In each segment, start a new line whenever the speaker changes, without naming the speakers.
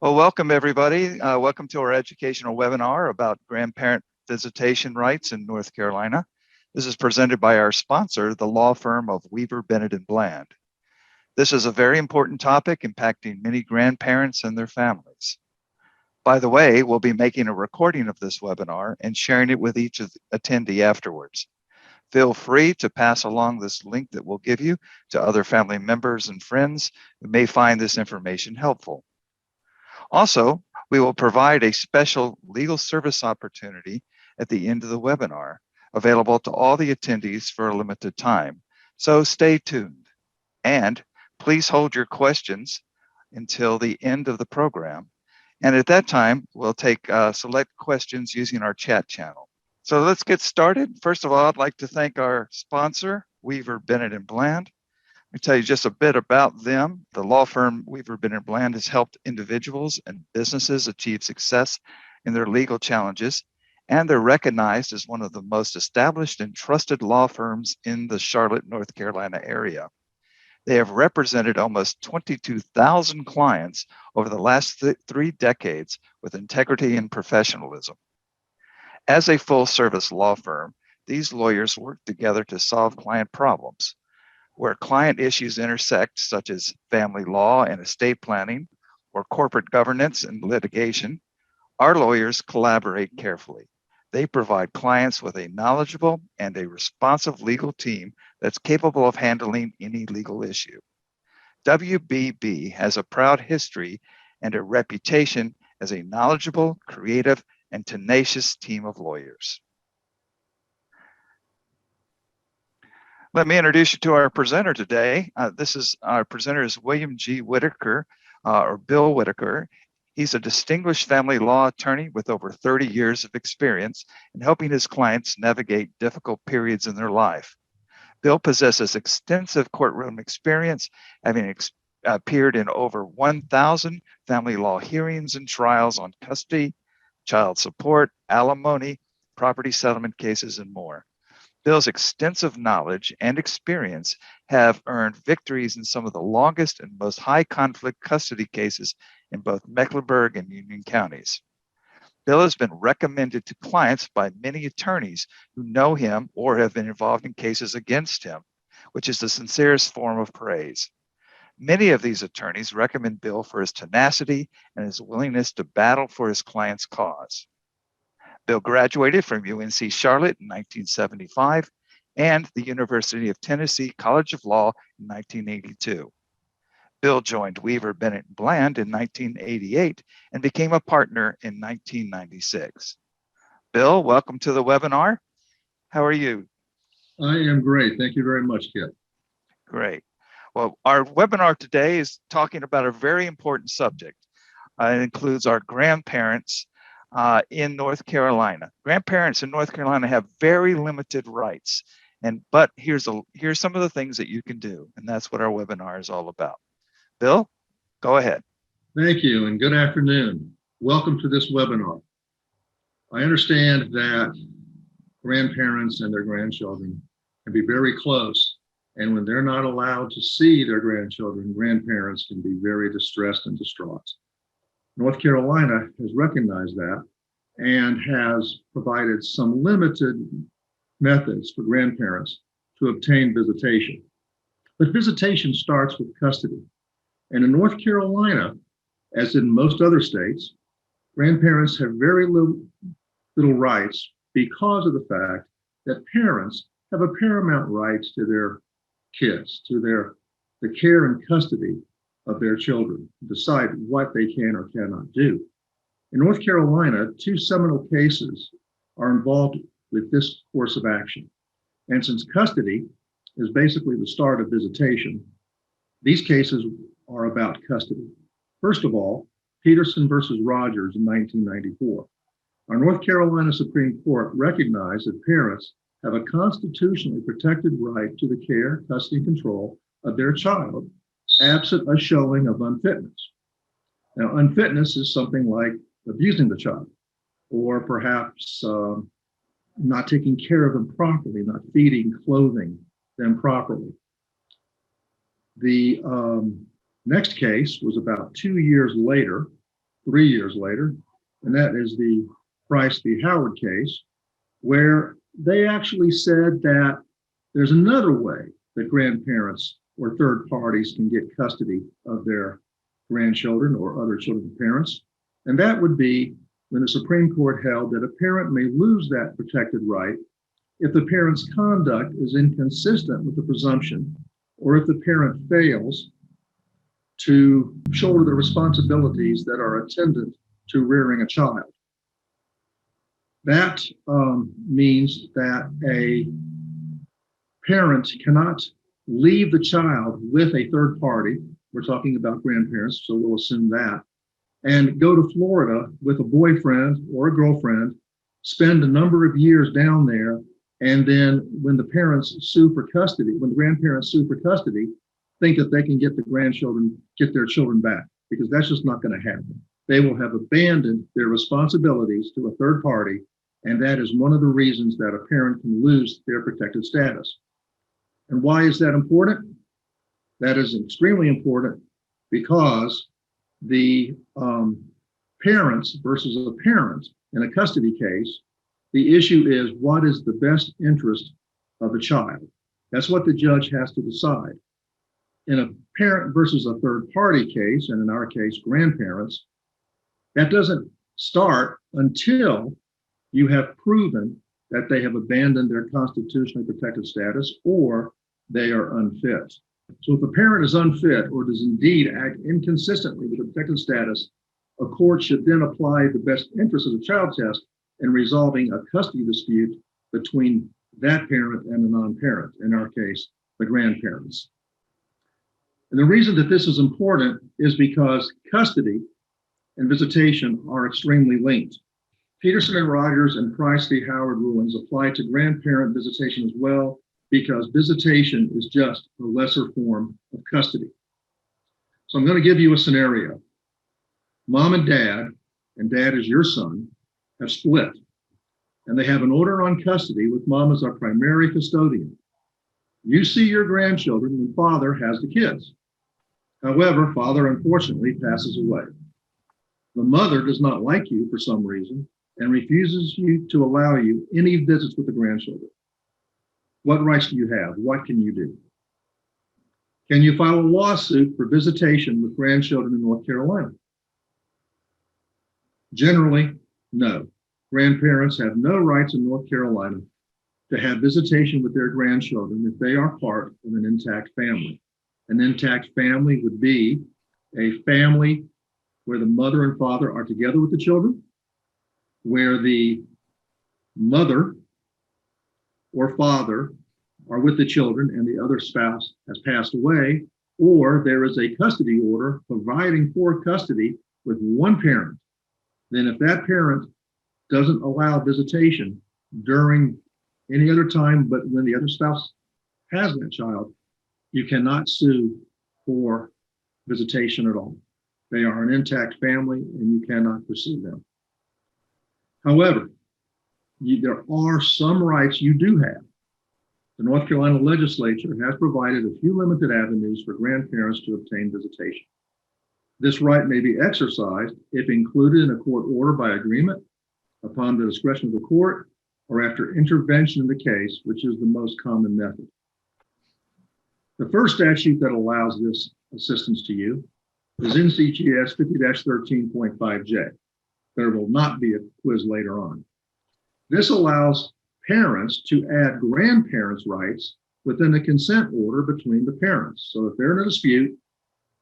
Well, welcome everybody. Welcome to our educational webinar about grandparent visitation rights in North Carolina. This is presented by our sponsor, the law firm of Weaver Bennett and Bland. This is a very important topic impacting many grandparents and their families. By the way, we'll be making a recording of this webinar and sharing it with each attendee afterwards. Feel free to pass along this link that we'll give you to other family members and friends who may find this information helpful. Also, we will provide a special legal service opportunity at the end of the webinar, available to all the attendees for a limited time. So stay tuned. And please hold your questions until the end of the program. And at that time, we'll take select questions using our chat channel. So let's get started. First of all, I'd like to thank our sponsor, Weaver Bennett and Bland. Let me tell you just a bit about them. The law firm Weaver Bennett and Bland has helped individuals and businesses achieve success in their legal challenges, and they're recognized as one of the most established and trusted law firms in the Charlotte, North Carolina area. They have represented almost 22,000 clients over the last 3 decades with integrity and professionalism. As a full-service law firm, these lawyers work together to solve client problems. Where client issues intersect, such as family law and estate planning, or corporate governance and litigation, our lawyers collaborate carefully. They provide clients with a knowledgeable and a responsive legal team that's capable of handling any legal issue. WBB has a proud history and a reputation as a knowledgeable, creative, and tenacious team of lawyers. Let me introduce you to our presenter today. Our presenter is William G. Whittaker, or Bill Whittaker. He's a distinguished family law attorney with over 30 years of experience in helping his clients navigate difficult periods in their life. Bill possesses extensive courtroom experience, having appeared in over 1,000 family law hearings and trials on custody, child support, alimony, property settlement cases, and more. Bill's extensive knowledge and experience have earned victories in some of the longest and most high conflict custody cases in both Mecklenburg and Union counties. Bill has been recommended to clients by many attorneys who know him or have been involved in cases against him, which is the sincerest form of praise. Many of these attorneys recommend Bill for his tenacity and his willingness to battle for his client's cause. Bill graduated from UNC Charlotte in 1975 and the University of Tennessee College of Law in 1982. Bill joined Weaver Bennett and Bland in 1988 and became a partner in 1996. Bill, welcome to the webinar. How are you?
I am great. Thank you very much, Kip.
Great. Well, our webinar today is talking about a very important subject. It includes our grandparents in North Carolina. Grandparents in North Carolina have very limited rights, but here's some of the things that you can do, and that's what our webinar is all about. Bill, go ahead.
Thank you, and good afternoon. Welcome to this webinar. I understand that grandparents and their grandchildren can be very close, and when they're not allowed to see their grandchildren, grandparents can be very distressed and distraught. North Carolina has recognized that and has provided some limited methods for grandparents to obtain visitation. But visitation starts with custody. And in North Carolina, as in most other states, grandparents have very little rights because of the fact that parents have a paramount right to their kids, to the care and custody of their children, decide what they can or cannot do. In North Carolina, 2 seminal cases are involved with this course of action. And since custody is basically the start of visitation, these cases are about custody. First of all, Peterson versus Rogers in 1994. Our North Carolina Supreme Court recognized that parents have a constitutionally protected right to the care, custody, and control of their child, absent a showing of unfitness. Now, unfitness is something like abusing the child, or perhaps not taking care of them properly, not feeding, clothing them properly. The next case was about 2 years later, 3 years later, and that is the Price v. Howard case, where they actually said that there's another way that grandparents or third parties can get custody of their grandchildren or other children's parents. And that would be when the Supreme Court held that a parent may lose that protected right if the parent's conduct is inconsistent with the presumption, or if the parent fails to shoulder the responsibilities that are attendant to rearing a child. That means that a parent cannot leave the child with a third party. We're talking about grandparents, so we'll assume that, and go to Florida with a boyfriend or a girlfriend, spend a number of years down there, and then when the parents sue for custody, when the grandparents sue for custody, think that they can get their children back, because that's just not going to happen. They will have abandoned their responsibilities to a third party, and that is one of the reasons that a parent can lose their protected status. And why is that important? That is extremely important because the parents versus a parent in a custody case, the issue is what is the best interest of the child. That's what the judge has to decide. In a parent versus a third party case, and in our case, grandparents, that doesn't start until you have proven that they have abandoned their constitutionally protected status or they are unfit. So if a parent is unfit or does indeed act inconsistently with the protected status, a court should then apply the best interest of the child test in resolving a custody dispute between that parent and the non-parent, in our case, the grandparents. And the reason that this is important is because custody and visitation are extremely linked. Peterson and Rogers and Price v. Howard rulings apply to grandparent visitation as well, because visitation is just a lesser form of custody. So I'm going to give you a scenario. Mom and dad is your son, have split, and they have an order on custody with mom as our primary custodian. You see your grandchildren when father has the kids. However, father unfortunately passes away. The mother does not like you for some reason and refuses to allow you any visits with the grandchildren. What rights do you have? What can you do? Can you file a lawsuit for visitation with grandchildren in North Carolina? Generally, no. Grandparents have no rights in North Carolina to have visitation with their grandchildren if they are part of an intact family. An intact family would be a family where the mother and father are together with the children, where the mother or father are with the children and the other spouse has passed away, or there is a custody order providing for custody with one parent. Then if that parent doesn't allow visitation during any other time but when the other spouse has that child, you cannot sue for visitation at all. They are an intact family and you cannot pursue them. However, there are some rights you do have. The North Carolina legislature has provided a few limited avenues for grandparents to obtain visitation. This right may be exercised if included in a court order by agreement, upon the discretion of the court, or after intervention in the case, which is the most common method. The first statute that allows this assistance to you is NCGS 50-13.5J. There will not be a quiz later on. This allows parents to add grandparents' rights within the consent order between the parents. So if they're in a dispute,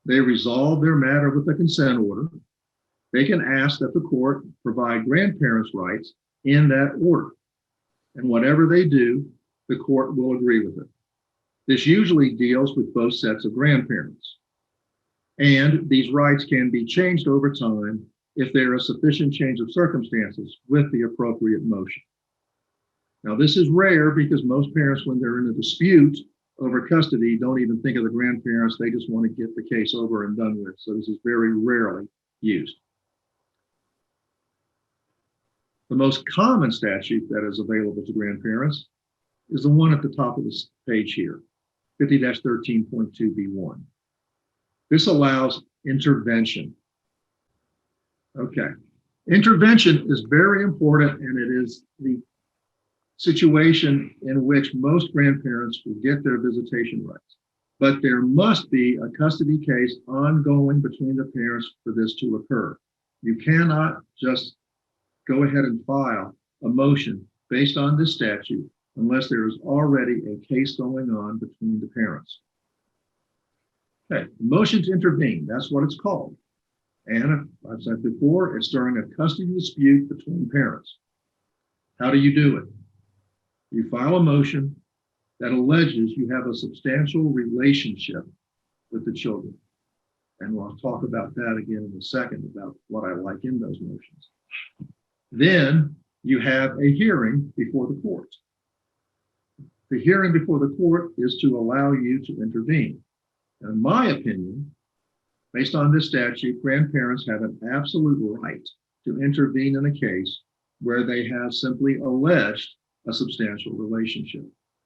they resolve their matter with the consent order. They can ask that the court provide grandparents' rights in that order. And whatever they do, the court will agree with it. This usually deals with both sets of grandparents. And these rights can be changed over time if there is sufficient change of circumstances with the appropriate motion. Now, this is rare because most parents, when they're in a dispute over custody, don't even think of the grandparents. They just want to get the case over and done with. So this is very rarely used. The most common statute that is available to grandparents is the one at the top of this page here, 50-13.2B1. This allows intervention. Okay. Intervention is very important, and it is the situation in which most grandparents will get their visitation rights. But there must be a custody case ongoing between the parents for this to occur. You cannot just go ahead and file a motion based on this statute unless there is already a case going on between the parents. Okay, motion to intervene, that's what it's called. And I've said before, it's during a custody dispute between parents. How do you do it? You file a motion that alleges you have a substantial relationship with the children. And we'll talk about that again in a second, about what I like in those motions. Then you have a hearing before the court. The hearing before the court is to allow you to intervene. And in my opinion, based on this statute, grandparents have an absolute right to intervene in a case where they have simply alleged a substantial relationship.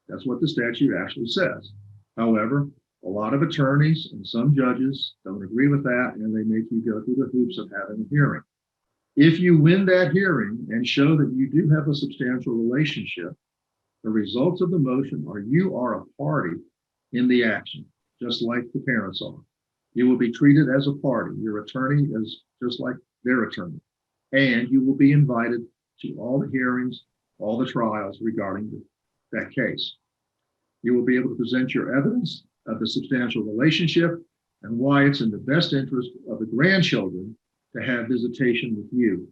That's what the statute actually says. However, a lot of attorneys and some judges don't agree with that, and they make you go through the hoops of having a hearing. If you win that hearing and show that you do have a substantial relationship, the results of the motion are you are a party in the action, just like the parents are. You will be treated as a party. Your attorney is just like their attorney. And you will be invited to all the hearings, all the trials regarding that case. You will be able to present your evidence of the substantial relationship and why it's in the best interest of the grandchildren to have visitation with you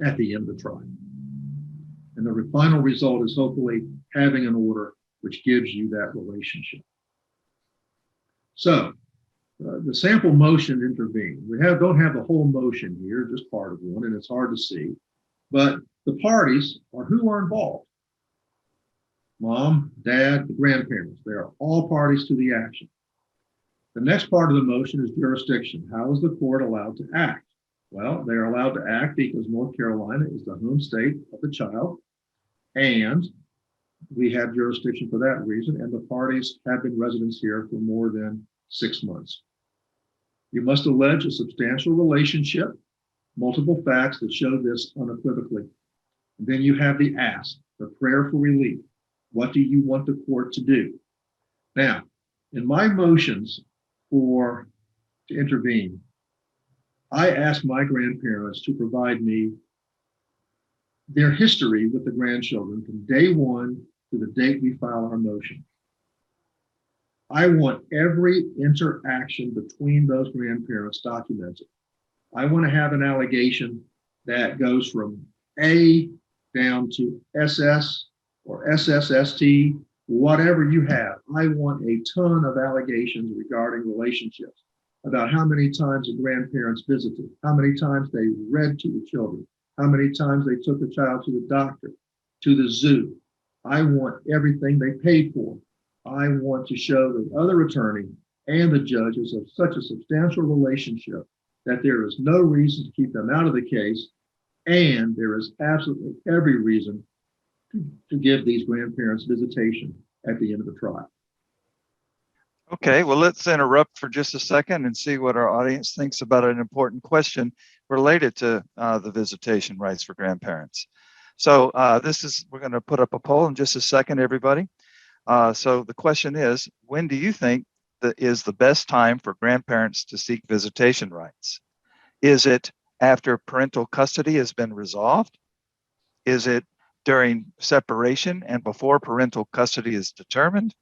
at the end of the trial. And the final result is hopefully having an order which gives you that relationship. So the sample motion intervened. We don't have the whole motion here, just part of one, and it's hard to see. But the parties are who are involved. Mom, dad, the grandparents, they are all parties to the action. The next part of the motion is jurisdiction. How is the court allowed to act? Well, they're allowed to act because North Carolina is the home state of the child, and we have jurisdiction for that reason, and the parties have been residents here for more than 6 months. You must allege a substantial relationship, multiple facts that show this unequivocally. And then you have the ask, the prayer for relief. What do you want the court to do? Now, in my motions to intervene, I asked my grandparents to provide me their history with the grandchildren from day one to the date we file our motion. I want every interaction between those grandparents documented. I want to have an allegation that goes from A down to SS or SSST, whatever you have. I want a ton of allegations regarding relationships, about how many times the grandparents visited, how many times they read to the children, how many times they took the child to the doctor, to the zoo. I want everything they paid for. I want to show the other attorney and the judges of such a substantial relationship that there is no reason to keep them out of the case, and there is absolutely every reason to give these grandparents visitation at the end of the trial.
Okay, well, let's interrupt for just a second and see what our audience thinks about an important question related to the visitation rights for grandparents. So we're going to put up a poll in just a second, everybody. So the question is, when do you think that is the best time for grandparents to seek visitation rights? Is it after parental custody has been resolved? Is it during separation and before parental custody is determined?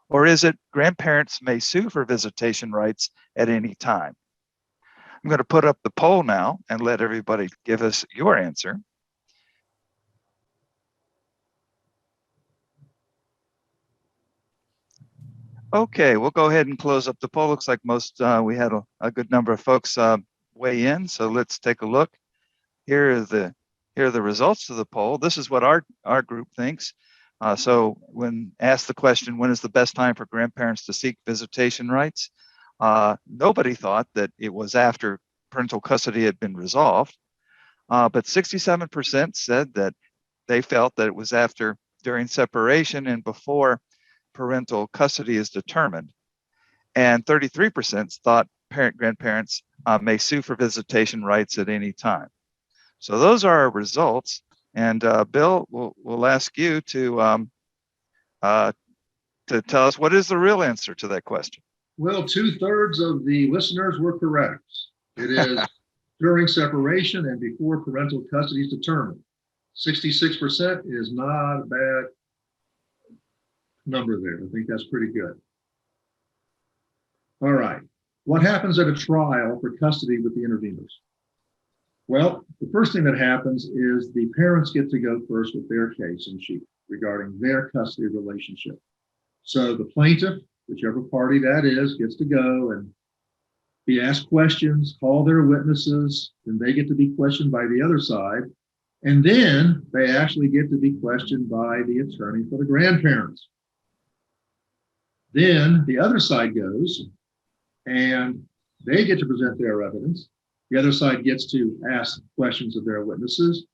Or is it grandparents may sue for visitation rights at any time? I'm going to put up the poll now and let everybody give us your answer. Okay, we'll go ahead and close up the poll. Looks like we had a good number of folks weigh in. So let's take a look. Here are the results of the poll. This is what our group thinks. So when asked the question, when is the best time for grandparents to seek visitation rights? Nobody thought that it was after parental custody had been resolved, but 67% said that they felt that it was during separation and before parental custody is determined. And 33% thought grandparents may sue for visitation rights at any time. So those are our results. And Bill, we'll ask you to tell us what is the real answer to that question.
Well, 2/3 of the listeners were correct. It is during separation and before parental custody is determined. 66% is not a bad number there. I think that's pretty good. All right. What happens at a trial for custody with the interveners? Well, the first thing that happens is the parents get to go first with their case in chief regarding their custody relationship. So the plaintiff, whichever party that is, gets to go and be asked questions, call their witnesses, and they get to be questioned by the other side. And then they actually get to be questioned by the attorney for the grandparents. Then the other side goes and they get to present their evidence. The other side gets to ask questions of their witnesses,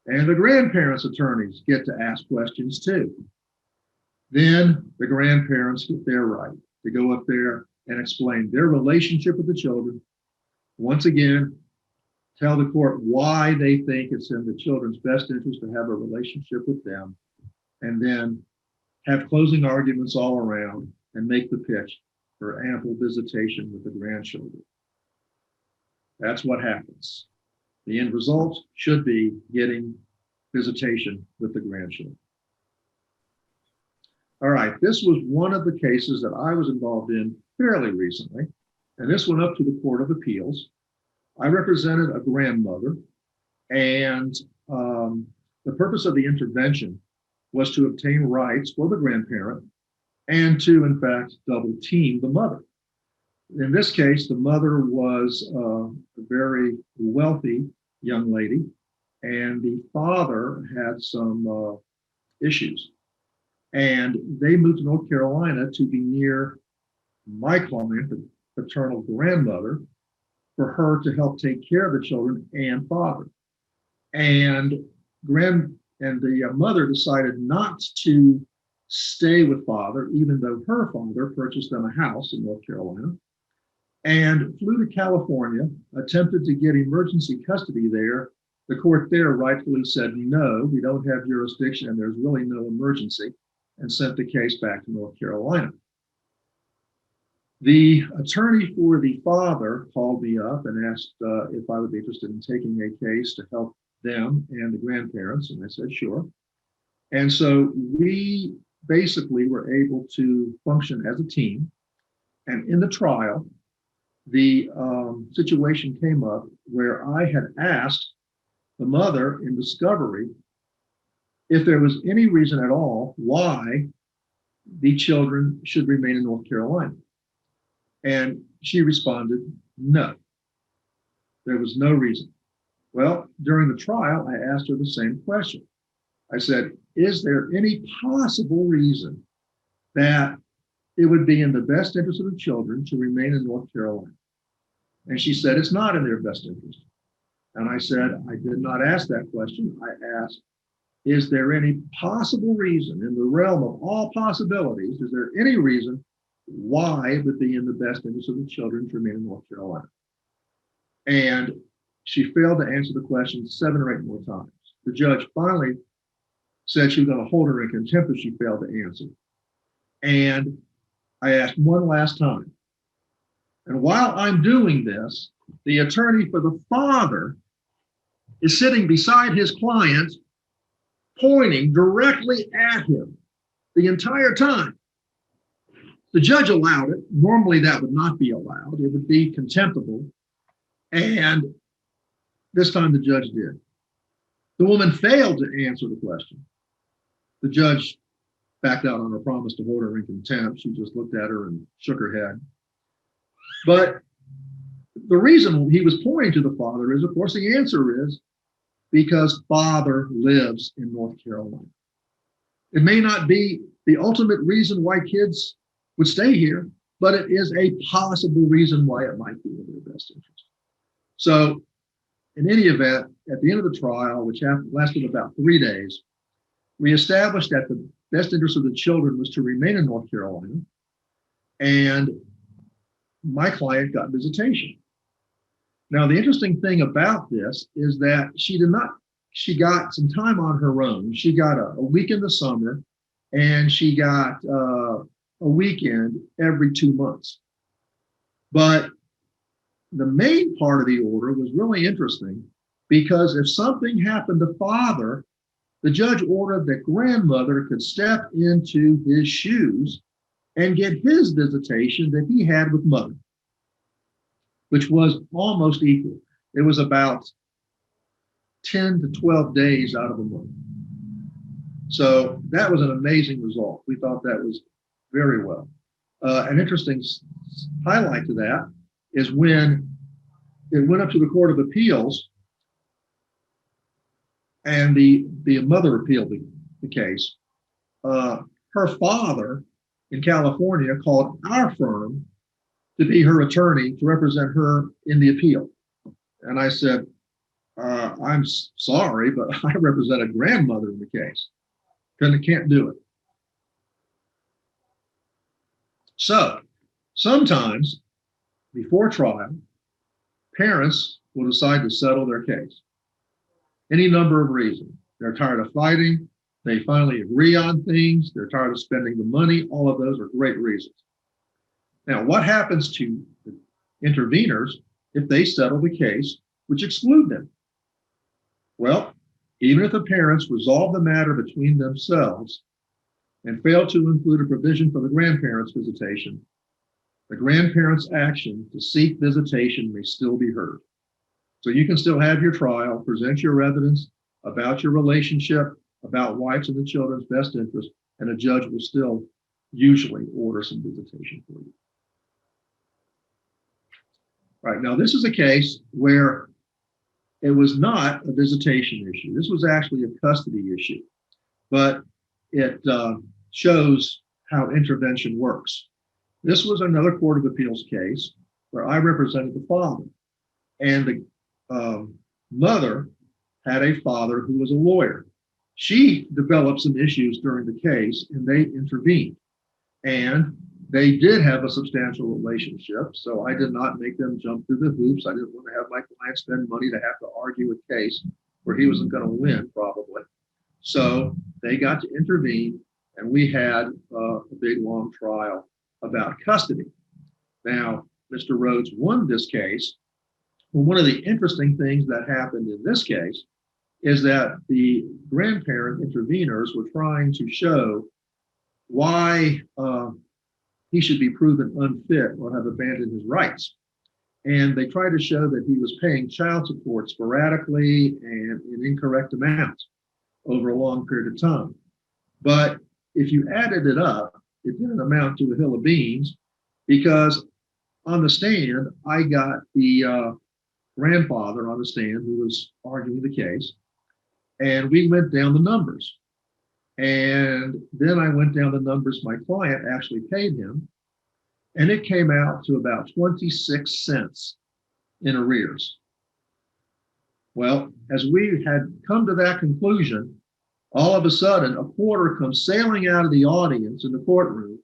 and the grandparents' attorneys get to ask questions too. Then the grandparents get their right to go up there and explain their relationship with the children. Once again, tell the court why they think it's in the children's best interest to have a relationship with them, and then have closing arguments all around and make the pitch for ample visitation with the grandchildren. That's what happens. The end result should be getting visitation with the grandchildren. All right, this was one of the cases that I was involved in fairly recently, and this went up to the Court of Appeals. I represented a grandmother, and the purpose of the intervention was to obtain rights for the grandparent and to, in fact, double team the mother. In this case, the mother was a very wealthy young lady, and the father had some issues. And they moved to North Carolina to be near my client, the paternal grandmother, for her to help take care of the children and father. And the mother decided not to stay with father, even though her father purchased them a house in North Carolina, and flew to California, attempted to get emergency custody there. The court there rightfully said, no, we don't have jurisdiction and there's really no emergency, and sent the case back to North Carolina. The attorney for the father called me up and asked if I would be interested in taking a case to help them and the grandparents, and I said, sure. And so we basically were able to function as a team. And in the trial, the situation came up where I had asked the mother in discovery if there was any reason at all why the children should remain in North Carolina. And she responded, no, there was no reason. Well, during the trial, I asked her the same question. I said, is there any possible reason that it would be in the best interest of the children to remain in North Carolina? And she said, it's not in their best interest. And I said, I did not ask that question. I asked, is there any possible reason in the realm of all possibilities, is there any reason why it would be in the best interest of the children to remain in North Carolina? And she failed to answer the question 7 or 8 more times. The judge finally said she was going to hold her in contempt if she failed to answer. And I asked one last time. And while I'm doing this, the attorney for the father is sitting beside his client, pointing directly at him the entire time. The judge allowed it. Normally that would not be allowed. It would be contemptible. And this time the judge did. The woman failed to answer the question. The judge backed out on her promise to hold her in contempt. She just looked at her and shook her head. But the reason he was pointing to the father is, of course, the answer is because father lives in North Carolina. It may not be the ultimate reason why kids would stay here, but it is a possible reason why it might be in their best interest. So in any event, at the end of the trial, which lasted about 3 days, we established that the best interest of the children was to remain in North Carolina. And my client got visitation. Now, the interesting thing about this is that she got some time on her own. She got a week in the summer, and she got a weekend every 2 months. But the main part of the order was really interesting, because if something happened to father, the judge ordered that grandmother could step into his shoes and get his visitation that he had with mother, which was almost equal. It was about 10 to 12 days out of a month. So that was an amazing result. We thought that was very well. An interesting highlight to that is when it went up to the Court of Appeals and the mother appealed the case. Her father in California called our firm to be her attorney to represent her in the appeal. And I said, I'm sorry, but I represent a grandmother in the case. Can't do it. So sometimes before trial, parents will decide to settle their case. Any number of reasons. They're tired of fighting. They finally agree on things. They're tired of spending the money. All of those are great reasons. Now, what happens to the interveners if they settle the case which exclude them? Well, even if the parents resolve the matter between themselves and fail to include a provision for the grandparents' visitation, the grandparents' action to seek visitation may still be heard. So you can still have your trial, present your evidence about your relationship, about wife's and the children's best interest, and a judge will still usually order some visitation for you. All right, now this is a case where it was not a visitation issue. This was actually a custody issue, but it shows how intervention works. This was another Court of Appeals case where I represented the father, and the mother had a father who was a lawyer. She developed some issues during the case, and they intervened. And they did have a substantial relationship, so I did not make them jump through the hoops. I didn't want to have my client spend money to have to argue a case where he wasn't going to win, probably. So they got to intervene, and we had a big, long trial about custody. Now, Mr. Rhodes won this case. Well, one of the interesting things that happened in this case is that the grandparent interveners were trying to show why he should be proven unfit or have abandoned his rights. And they tried to show that he was paying child support sporadically and in incorrect amounts over a long period of time. But if you added it up, it didn't amount to a hill of beans, because on the stand, I got the grandfather on the stand who was arguing the case, and we went down the numbers. And then I went down the numbers my client actually paid him, and it came out to about 26 cents in arrears. Well, as we had come to that conclusion, all of a sudden a quarter comes sailing out of the audience in the courtroom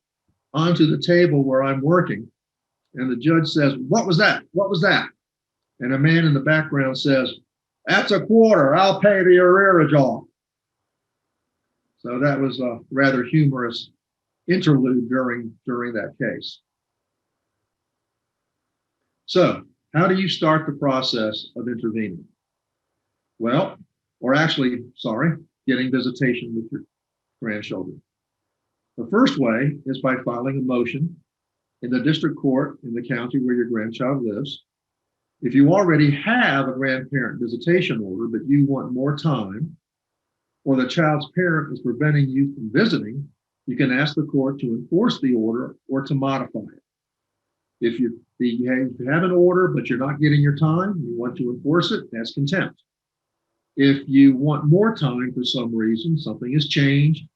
onto the table where I'm working. And the judge says, "What was that? What was that?" And a man in the background says, "That's a quarter. I'll pay the arrearage off." So that was a rather humorous interlude during that case. So how do you start the process of intervening? Well, getting visitation with your grandchildren. The first way is by filing a motion in the district court in the county where your grandchild lives. If you already have a grandparent visitation order, but you want more time, or the child's parent is preventing you from visiting, you can ask the court to enforce the order or to modify it. If you have an order, but you're not getting your time, you want to enforce it, that's contempt. If you want more time for some reason, something has changed,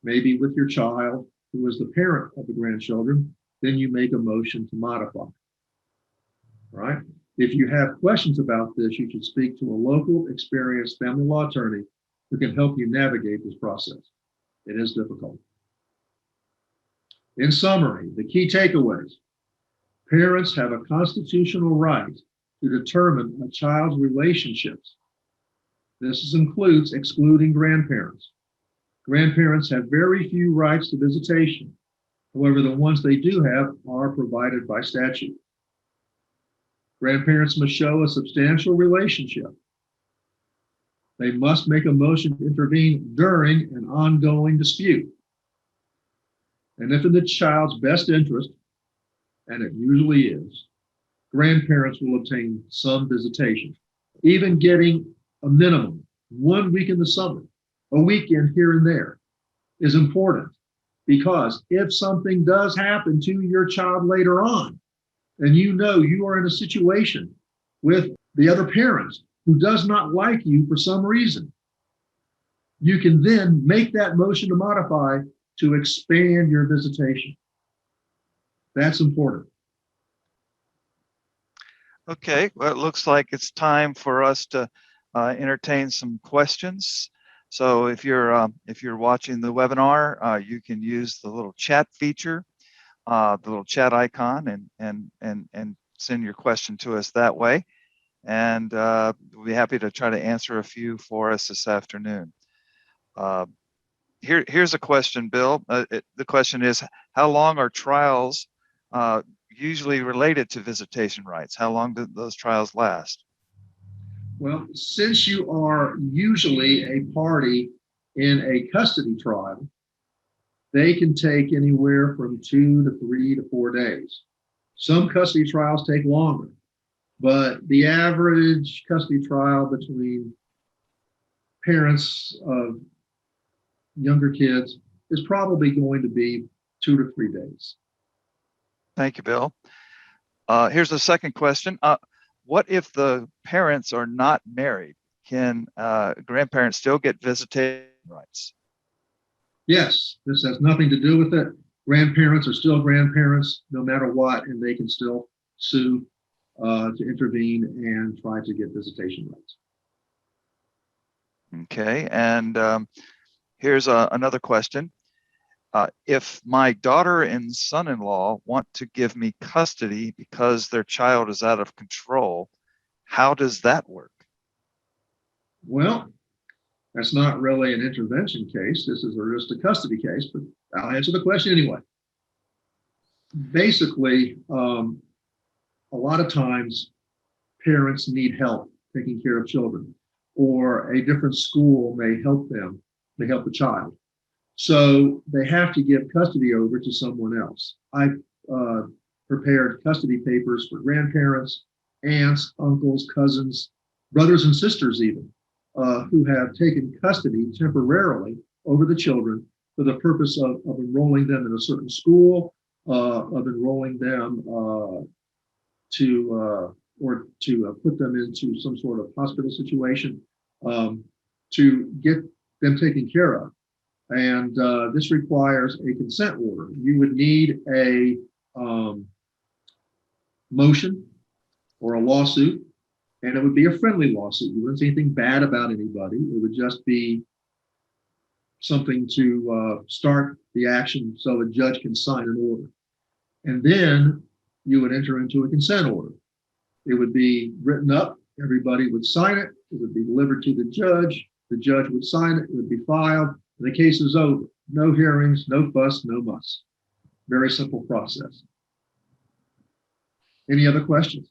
maybe with your child who is the parent of the grandchildren, then you make a motion to modify. Right? If you have questions about this, you should speak to a local, experienced family law attorney who can help you navigate this process. It is difficult. In summary, the key takeaways. Parents have a constitutional right to determine a child's relationships. This includes excluding grandparents. Grandparents have very few rights to visitation. However, the ones they do have are provided by statute. Grandparents must show a substantial relationship. They must make a motion to intervene during an ongoing dispute. And if in the child's best interest, and it usually is, grandparents will obtain some visitation. Even getting a minimum 1 week in the summer, a weekend here and there is important, because if something does happen to your child later on, and you know you are in a situation with the other parent who does not like you for some reason, you can then make that motion to modify to expand your visitation. That's important.
Okay, well, it looks like it's time for us to entertain some questions. So if you're watching the webinar, you can use the little chat feature, the little chat icon, and send your question to us that way. And we'll be happy to try to answer a few for us this afternoon. Here's a question, Bill. The question is, how long are trials usually related to visitation rights? How long do those trials last?
Well, since you are usually a party in a custody trial, they can take anywhere from 2 to 3 to 4 days. Some custody trials take longer, but the average custody trial between parents of younger kids is probably going to be 2 to 3 days.
Thank you, Bill. Here's the second question. What if the parents are not married? Can grandparents still get visitation rights?
Yes, this has nothing to do with it. Grandparents are still grandparents no matter what, and they can still sue to intervene and try to get visitation rights.
Okay, and here's another question. If my daughter and son-in-law want to give me custody because their child is out of control, how does that work?
Well, that's not really an intervention case. This is just a custody case, but I'll answer the question anyway. Basically, a lot of times parents need help taking care of children, or a different school may help them, may help the child. So they have to give custody over to someone else. I prepared custody papers for grandparents, aunts, uncles, cousins, brothers and sisters even, who have taken custody temporarily over the children for the purpose of enrolling them in a certain school, of enrolling them to put them into some sort of hospital situation, to get them taken care of. And this requires a consent order. You would need a motion or a lawsuit, and it would be a friendly lawsuit. You wouldn't say anything bad about anybody. It would just be something to start the action so a judge can sign an order. And then you would enter into a consent order. It would be written up. Everybody would sign it. It would be delivered to the judge. The judge would sign it. It would be filed. The case is over. No hearings, no fuss, no muss. Very simple process. Any other questions?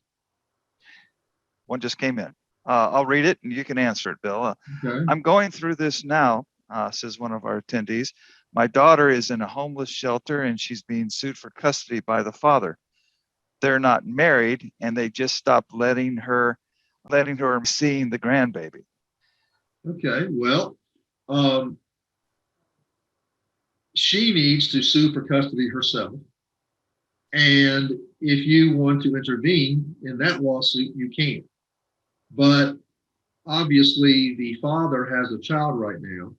One just came in. I'll read it and you can answer it, Bill.
Okay.
I'm going through this now, says one of our attendees. My daughter is in a homeless shelter and she's being sued for custody by the father. They're not married and they just stopped letting her seeing the grandbaby.
Okay, well, she needs to sue for custody herself. And if you want to intervene in that lawsuit, you can. But obviously the father has a child right now,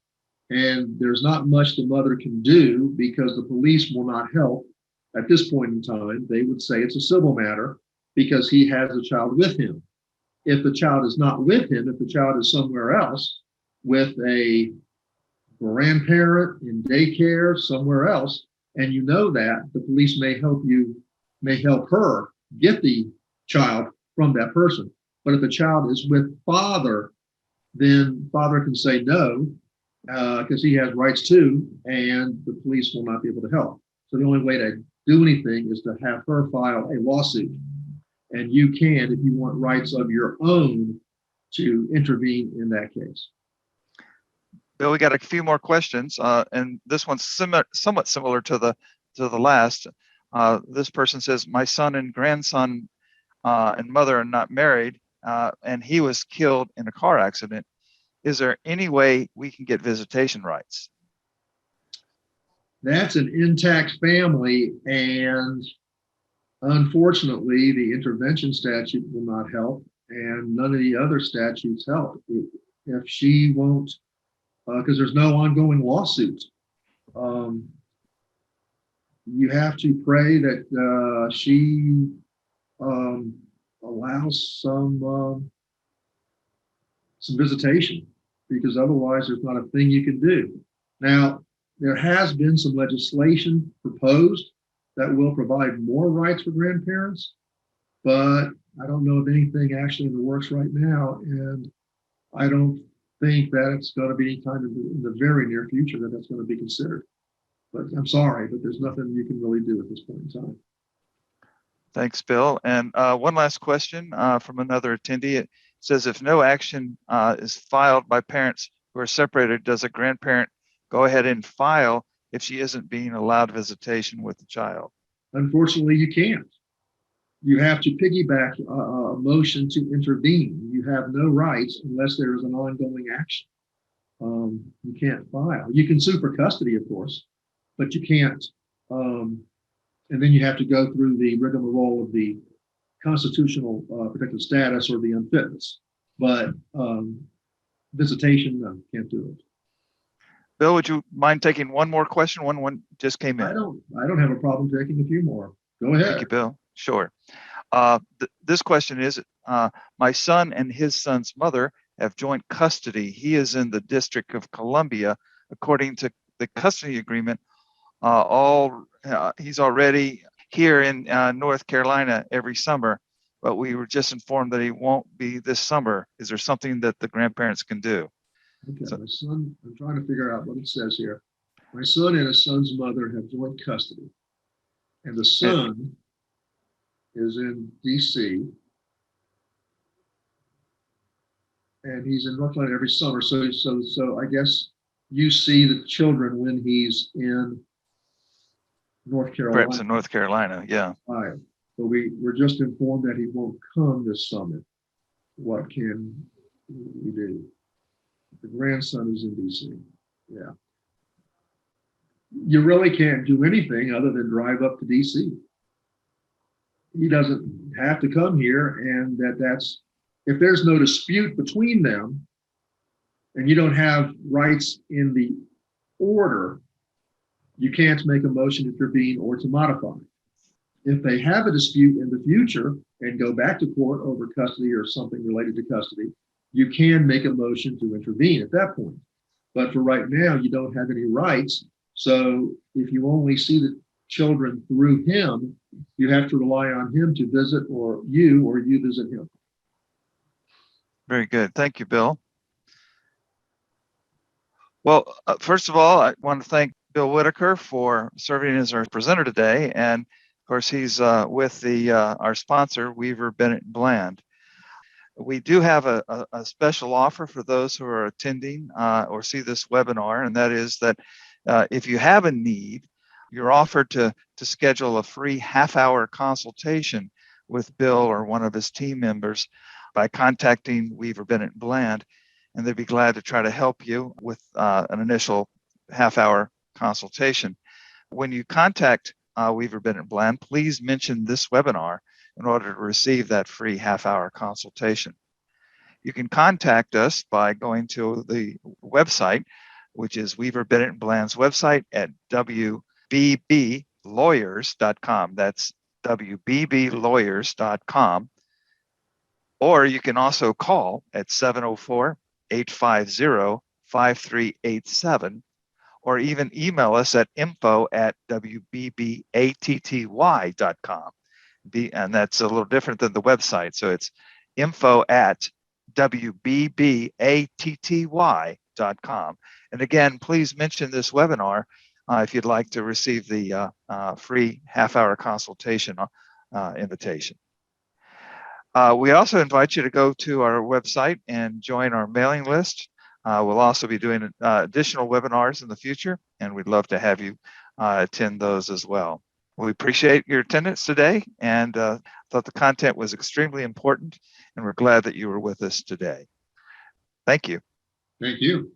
and there's not much the mother can do because the police will not help at this point in time. They would say it's a civil matter because he has a child with him. If the child is not with him, if the child is somewhere else with a grandparent in daycare somewhere else, and you know that, the police may help her get the child from that person. But if the child is with father, then father can say no, because he has rights too, and the police will not be able to help. So the only way to do anything is to have her file a lawsuit. And you can, if you want rights of your own, to intervene in that case.
Bill, we got a few more questions, and this one's somewhat similar to the last. This person says, my son and grandson and mother are not married, and he was killed in a car accident. Is there any way we can get visitation rights?
That's an intact family, and unfortunately, the intervention statute will not help, and none of the other statutes help. If she won't, because there's no ongoing lawsuit, you have to pray that she allows some visitation, because otherwise there's not a thing you can do. Now, there has been some legislation proposed that will provide more rights for grandparents, but I don't know of anything actually in the works right now, and I don't think that it's going to be any time in the very near future that that's going to be considered. But I'm sorry, but there's nothing you can really do at this point in time.
Thanks, Bill. And one last question from another attendee. It says, if no action is filed by parents who are separated, does a grandparent go ahead and file if she isn't being allowed visitation with the child?
Unfortunately, you can't. You have to piggyback a motion to intervene. You have no rights unless there is an ongoing action. You can't file. You can sue for custody, of course, but you can't. And then you have to go through the rigmarole of the constitutional protected status or the unfitness. But visitation, no, can't do it.
Bill, would you mind taking one more question? One just came in.
I don't have a problem taking a few more. Go ahead.
Thank you, Bill. Sure. This question is, my son and his son's mother have joint custody. He is in the District of Columbia. According to the custody agreement, he's already here in North Carolina every summer, but we were just informed that he won't be this summer. Is there something that the grandparents can do?
Okay, my son, I'm trying to figure out what it says here. My son and his son's mother have joint custody, and the son is in DC, and he's in North Carolina every summer. So I guess you see the children when he's in North Carolina.
Perhaps in North Carolina, yeah.
All right. So we're just informed that he won't come this summer. What can we do? The grandson is in DC. Yeah. You really can't do anything other than drive up to DC. He doesn't have to come here, and that's if there's no dispute between them and you don't have rights in the order, you can't make a motion to intervene or to modify. If they have a dispute in the future and go back to court over custody or something related to custody, you can make a motion to intervene at that point. But for right now, you don't have any rights. So if you only see the children through him, you have to rely on him to visit or you visit him.
Very good. Thank you, Bill. Well, first of all, I want to thank Bill Whittaker for serving as our presenter today. And of course, he's with our sponsor, Weaver Bennett and Bland. We do have a special offer for those who are attending or see this webinar, and that is that if you have a need, you're offered to schedule a free half-hour consultation with Bill or one of his team members by contacting Weaver Bennett and Bland, and they'd be glad to try to help you with an initial half-hour consultation. When you contact Weaver Bennett and Bland, please mention this webinar in order to receive that free half-hour consultation. You can contact us by going to the website, which is Weaver Bennett and Bland's website at wbblawyers.com. That's wbblawyers.com. Or you can also call at 704-850-5387, or even email us at info@wbbatty.com. and that's a little different than the website. So it's info@wbbatty.com. And again, please mention this webinar if you'd like to receive the free half-hour consultation invitation. We also invite you to go to our website and join our mailing list. We'll also be doing additional webinars in the future, and we'd love to have you attend those as well. We appreciate your attendance today and thought the content was extremely important, and we're glad that you were with us today. Thank you.
Thank you.